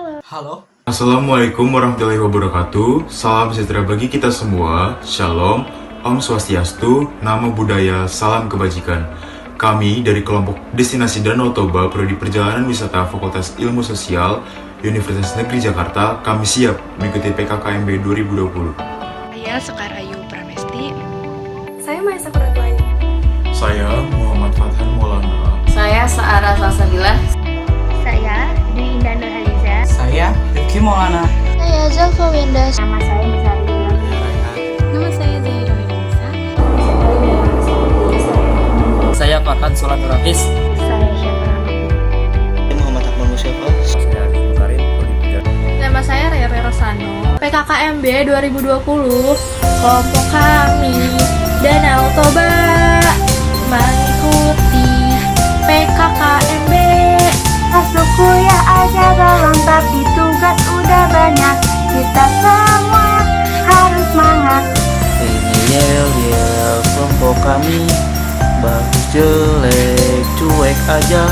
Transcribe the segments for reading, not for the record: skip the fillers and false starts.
Halo. Halo. Assalamualaikum warahmatullahi wabarakatuh. Salam sejahtera bagi kita semua. Shalom, Om Swastiastu, Namo Buddhaya, Salam Kebajikan. Kami dari kelompok Destinasi Danau Toba Prodi Perjalanan Wisata Fakultas Ilmu Sosial Universitas Negeri Jakarta, kami siap mengikuti PKKMB 2020. Saya Sekar Ayu Pramesti. Saya Maya Sakuratulayu. Saya Muhammad Fathan Maulana. Saya Saara Salsabila. Saya Dwi Indah Nurhaliza. Saya Rifki Maulana. Saya Zalfa Wendas. Nama saya Misari. Nama saya Zahira Wenisa. Saya Farhan Sulan Nurafis. Saya Syafar Ahmad. Muhammad Akmal Musyafa. Saya Arif Karim, Prodi Perjalanan. Nama saya Rere Rosano. PKKMB 2020. Kelompok kami Danau Toba mengikuti PKKMB. Masuk kuliah aja belum, tapi tugas udah banyak. Kita semua harus semangat. Ini yel kelompok kami. Bagus jelek cuek aja.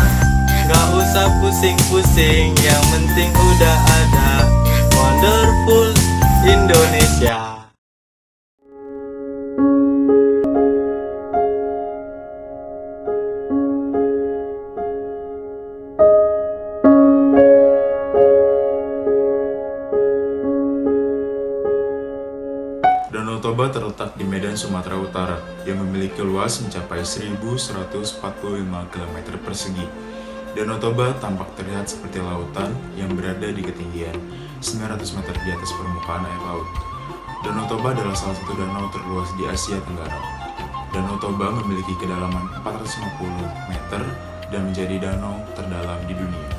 Gak usah pusing-pusing, yang penting udah ada Wonderful Indonesia. Danau Toba terletak di Medan, Sumatera Utara, yang memiliki luas mencapai 1.145 km persegi. Danau Toba tampak terlihat seperti lautan yang berada di ketinggian 900 meter di atas permukaan air laut. Danau Toba adalah salah satu danau terluas di Asia Tenggara. Danau Toba memiliki kedalaman 450 meter dan menjadi danau terdalam di dunia.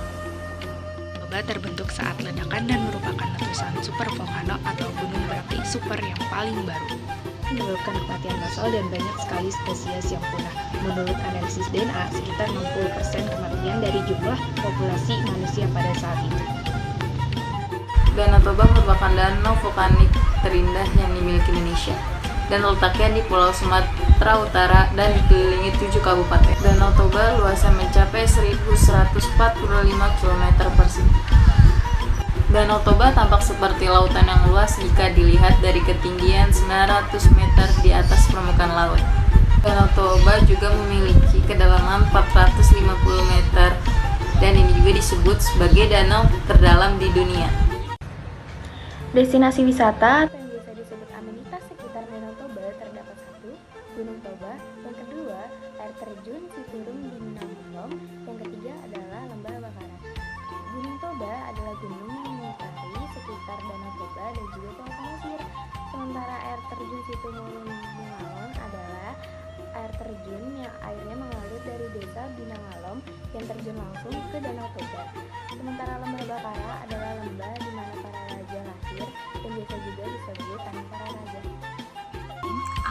Toba terbentuk saat ledakan dan merupakan letusan supervolcano atau gunung berapi super yang paling baru. Menyebabkan kematian massal dan banyak sekali spesies yang punah. Menurut analisis DNA, sekitar 60% kematian dari jumlah populasi manusia pada saat itu. Danau Toba merupakan danau vulkanik terindah yang dimiliki Indonesia dan letaknya di Pulau Sumatera Utara dan dikelilingi 7 kabupaten. Danau Toba luasnya mencapai 1.145 km persegi. Danau Toba tampak seperti lautan yang luas jika dilihat dari ketinggian 900 meter di atas permukaan laut. Danau Toba juga memiliki kedalaman 450 meter dan ini juga disebut sebagai danau terdalam di dunia. Destinasi wisata yang biasa disebut amenitas sekitar Danau Toba terdapat 1. Gunung Toba, yang kedua air terjun Citurung di Minangkabau, yang ketiga adalah Lembah Bakara. Gunung Toba adalah gunung yang mengitari sekitar Danau Toba dan juga Pulau Samosir. Sementara air terjun Citurung Binangalom adalah air terjun yang airnya mengalir dari desa Binangalom yang terjun langsung ke Danau Toba. Sementara Lembah Bakara adalah lembah di mana para raja lahir dan biasa juga disebut Tanah Para Raja.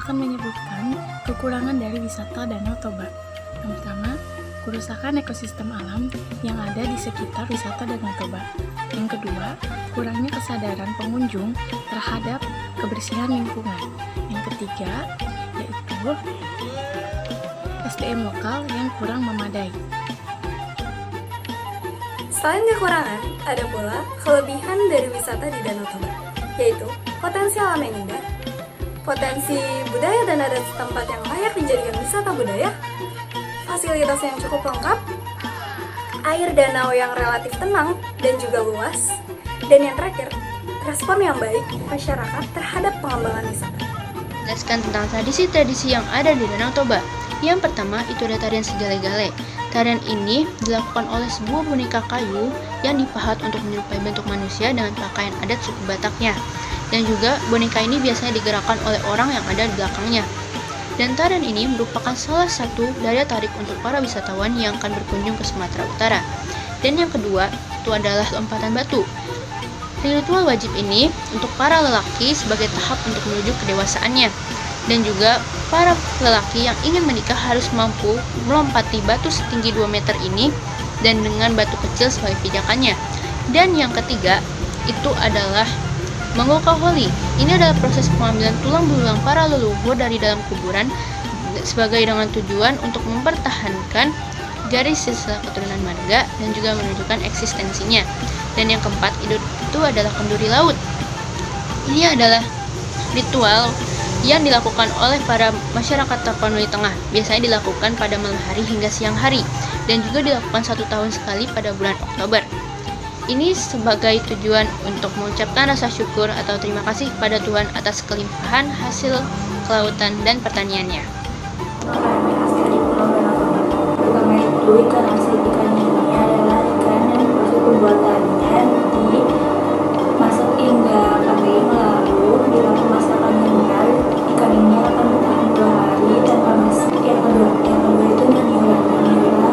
Akan menyebutkan kekurangan dari wisata Danau Toba. Yang pertama, kerusakan ekosistem alam yang ada di sekitar wisata Danau Toba. Yang kedua, kurangnya kesadaran pengunjung terhadap kebersihan lingkungan. Yang ketiga, yaitu SDM lokal yang kurang memadai. Selain kekurangan, ada pula kelebihan dari wisata di Danau Toba, yaitu potensi alam yang indah, potensi budaya dan adat setempat yang layak dijadikan wisata budaya, fasilitas yang cukup lengkap, air danau yang relatif tenang dan juga luas, dan yang terakhir, respon yang baik masyarakat terhadap pengembangan wisata. Jelaskan tentang tradisi-tradisi yang ada di Danau Toba. Yang pertama, itu ada tarian segale-gale. Tarian ini dilakukan oleh sebuah boneka kayu yang dipahat untuk menyerupai bentuk manusia dengan pakaian adat suku Bataknya. Dan juga boneka ini biasanya digerakkan oleh orang yang ada di belakangnya. Dan tarian ini merupakan salah satu daya tarik untuk para wisatawan yang akan berkunjung ke Sumatera Utara. Dan yang kedua, itu adalah lompatan batu. Ritual wajib ini untuk para lelaki sebagai tahap untuk menuju kedewasaannya. Dan juga para lelaki yang ingin menikah harus mampu melompati batu setinggi 2 meter ini dan dengan batu kecil sebagai pijakannya. Dan yang ketiga, itu adalah Mengokaholi. Ini adalah proses pengambilan tulang belulang para leluhur dari dalam kuburan sebagai dengan tujuan untuk mempertahankan garis silsilah keturunan marga dan juga menunjukkan eksistensinya. Dan yang keempat itu adalah kenduri laut. Ini adalah ritual yang dilakukan oleh para masyarakat Tapanuli Tengah. Biasanya dilakukan pada malam hari hingga siang hari, dan juga dilakukan 1 tahun sekali pada bulan Oktober. Ini sebagai tujuan untuk mengucapkan rasa syukur atau terima kasih pada Tuhan atas kelimpahan hasil kelautan dan pertaniannya. Pertama itu ikan hasil ikan ini adalah ikan yang proses pembuatannya dimasak hingga kering, lalu dilakukan masakan hingga ikan ini akan bertahan 2 hari tanpa masak. Yang kedua itu naniwa. Naniwa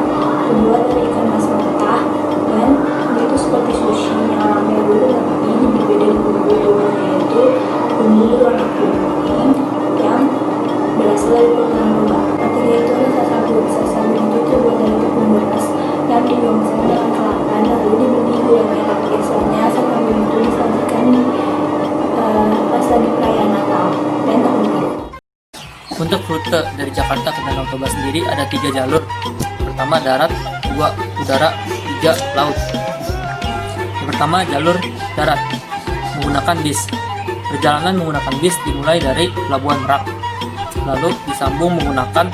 terbuat dari ikan mas mentah dan itu seperti sushi yang ramai dulu, tapi berbeda dari bumbu-bumbunya, yaitu bumbu warna kuning yang berasal dari pengolahan lebah. Ketiga itu adalah sasabun. Sasabun itu terbuat dari tepung beras yang diongseng dengan kelapa lalu diberi gula merah. Biasanya sasabun itu disajikan pas lagi perayaan Natal dan Tahun Baru. Untuk rute dari Jakarta ke Danau Toba sendiri ada 3 jalur. Pertama darat, 2 udara, 3 laut. Yang pertama jalur darat menggunakan bis. Perjalanan menggunakan bis dimulai dari Pelabuhan Merak, lalu disambung menggunakan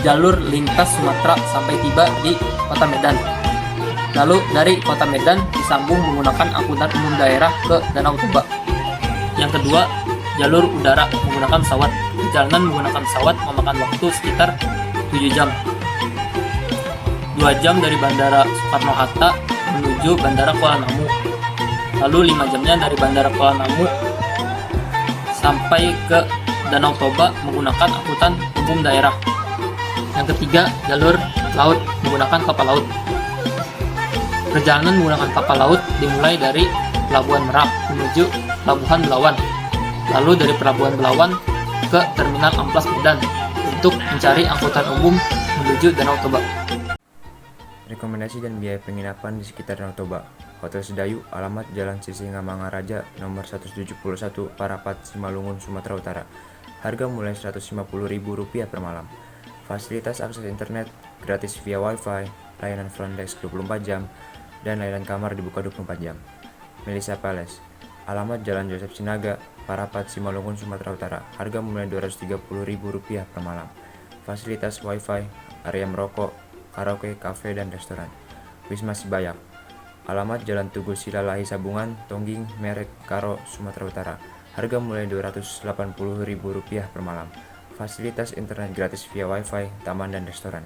jalur lintas Sumatera sampai tiba di Kota Medan. Lalu dari Kota Medan disambung menggunakan angkutan umum daerah ke Danau Toba. Yang kedua, jalur udara menggunakan pesawat. Perjalanan menggunakan pesawat memakan waktu sekitar 7 jam. 2 jam dari Bandara Soekarno-Hatta menuju Bandara Kuala Namu. Lalu 5 jamnya dari Bandara Kuala Namu sampai ke Danau Toba menggunakan angkutan umum daerah. Yang ketiga, jalur laut menggunakan kapal laut. Perjalanan menggunakan kapal laut dimulai dari Pelabuhan Merak menuju Pelabuhan Belawan, lalu dari Pelabuhan Belawan ke Terminal Amplas Medan untuk mencari angkutan umum menuju Danau Toba. Rekomendasi dan biaya penginapan di sekitar Danau Toba. Hotel Sedayu, alamat Jalan Sisingamangaraja, nomor 171, Parapat, Simalungun, Sumatera Utara. Harga mulai Rp150.000 per malam. Fasilitas akses internet gratis via wifi, layanan front desk 24 jam, dan layanan kamar dibuka 24 jam. Melissa Palace, alamat Jalan Joseph Sinaga, Parapat, Simalungun, Sumatera Utara. Harga mulai Rp230.000 per malam. Fasilitas wifi, area merokok, karaoke, kafe, dan restoran. Wisma Sibayak, alamat Jalan Tugu Silalahi Sabungan, Tongging, Merek, Karo, Sumatera Utara. Harga mulai Rp280.000 per malam. Fasilitas internet gratis via wifi, taman, dan restoran.